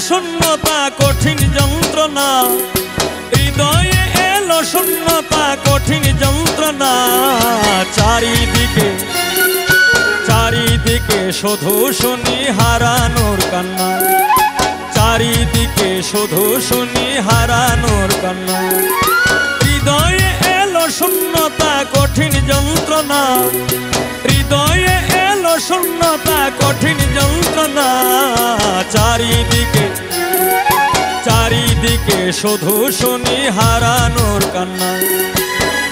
শূন্যতা কঠিন যন্ত্রণা, হৃদয়ে এলো শূন্যতা কঠিন যন্ত্রণা। চারিদিকে চারিদিকে শুধু শুনি হারানোর কান্না, চারিদিকে শুধু শুনি হারানোর কান্না। হৃদয়ে এলো শূন্যতা কঠিন যন্ত্রণা, হৃদয়ে এলো শূন্যতা কঠিন যন্ত্রণা। চারিদিকে চারিদিকে শুধু শুনি হারানোর কান্না,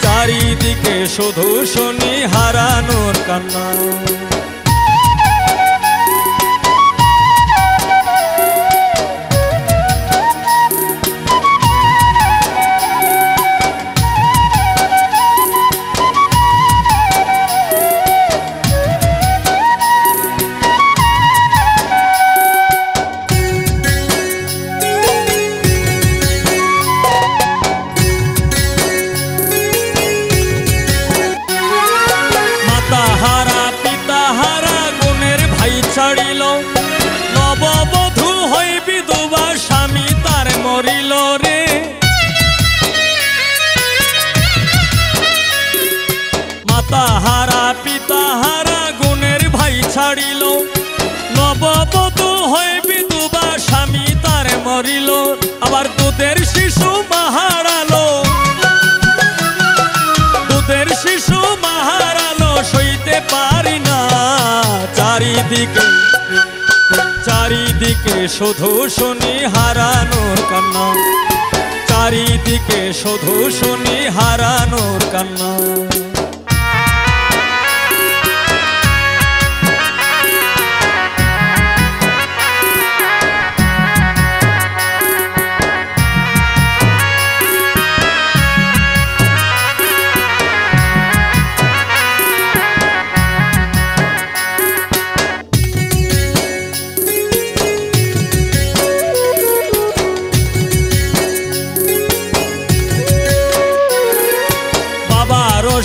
চারিদিকে শুধু শুনি হারানোর কান্না। ছাড়িল নববধূ হই বিধবা, স্বামী তার মরিল রে। মাতা হারা পিতা হারা গুণের ভাই ছাড়িল, নববধূ হই বিধবা, স্বামী তার মরিল। আবার দুধের শিশু মা হারালো, দুধের শিশু মা হারালো, সইতে পারি না। চারিদিকে চারিদিকে শুধু শুনি হারানোর কান্না, চারিদিকে শুধু শুনি হারানোর কান্না।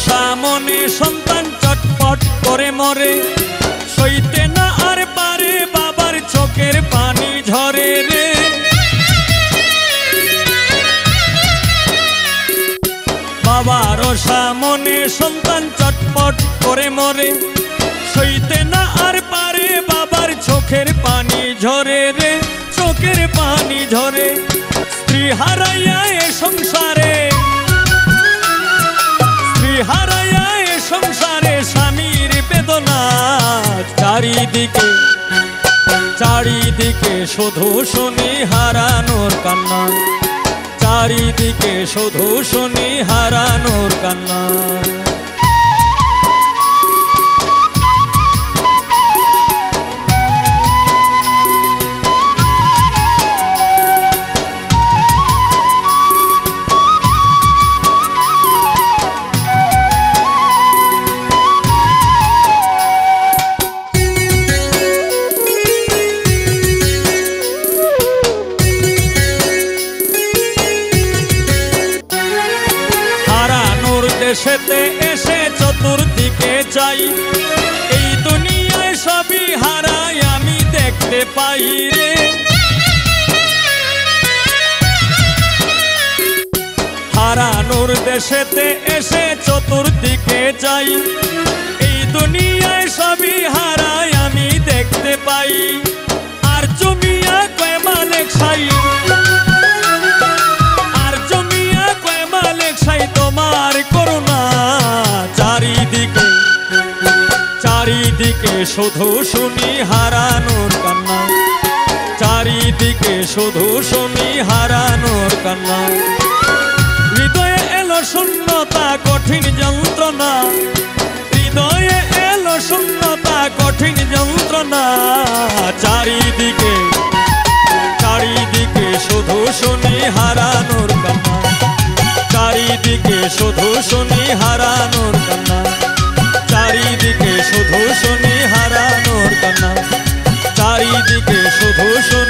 সামনে সন্তান চটপট করে মরে, সইতে না আর পারে বাবার চোখের পানি ঝরে রে। বাবার সামনে সন্তান চটপট করে মরে, সইতে না আর পারে বাবার চোখের পানি ঝরে রে, চোখের পানি ঝরে। স্ত্রী হারাইয়া এ সংসারে, হারাইয়া এ সংসারে স্বামীর বেদনা। চারিদিকে চারিদিকে শুধু শুনি হারানোর কান্না, চারিদিকে শুধু শুনি হারানোর কান্না। দেশেতে এসে চতুর্দিকে চাই, এই দুনিয়ায় সবই হারাই আমি দেখতে পাই রে। হারানোর দেশেতে এসে চতুর্দিকে চাই, এই দুনিয়ায় সবই হারাই আমি দেখতে পাই। আর জমিয়া কয় মালিক সাই, আর জমিয়া কয় মালিক সাই তোমার করুণা। চারিদিকে চারিদিকে শুধু শুনি হারানোর কান্না, চারিদিকে শুধু শুনি হারানোর কান্না। হৃদয়ে এলো শূন্যতা কঠিন যন্ত্রণা, হৃদয়ে এলো শূন্যতা কঠিন যন্ত্রণা। চারিদিকে চারিদিকে শুধু শুনি হারানোর কান্না, চারিদিকে শুধু শুনি হারানোর কান্না, চারিদিকে শুধু শুনি হারানোর কান্না, চারিদিকে শুধু শুনি